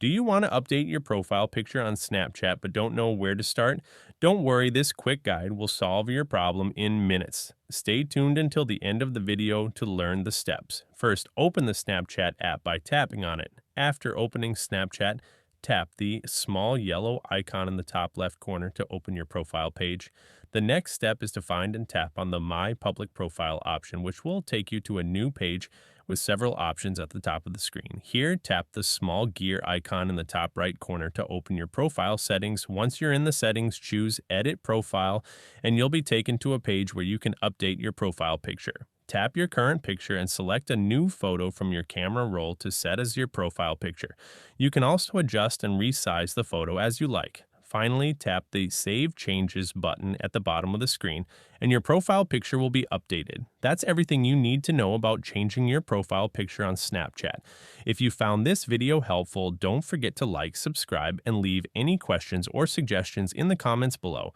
Do you want to update your profile picture on Snapchat but don't know where to start? Don't worry, this quick guide will solve your problem in minutes. Stay tuned until the end of the video to learn the steps. First, open the Snapchat app by tapping on it. After opening Snapchat, tap the small yellow icon in the top left corner to open your profile page. The next step is to find and tap on the My Public Profile option, which will take you to a new page with several options at the top of the screen. Here, tap the small gear icon in the top right corner to open your profile settings. Once you're in the settings, choose Edit Profile, and you'll be taken to a page where you can update your profile picture. Tap your current picture and select a new photo from your camera roll to set as your profile picture. You can also adjust and resize the photo as you like. Finally, tap the Save Changes button at the bottom of the screen, and your profile picture will be updated. That's everything you need to know about changing your profile picture on Snapchat. If you found this video helpful, don't forget to like, subscribe, and leave any questions or suggestions in the comments below.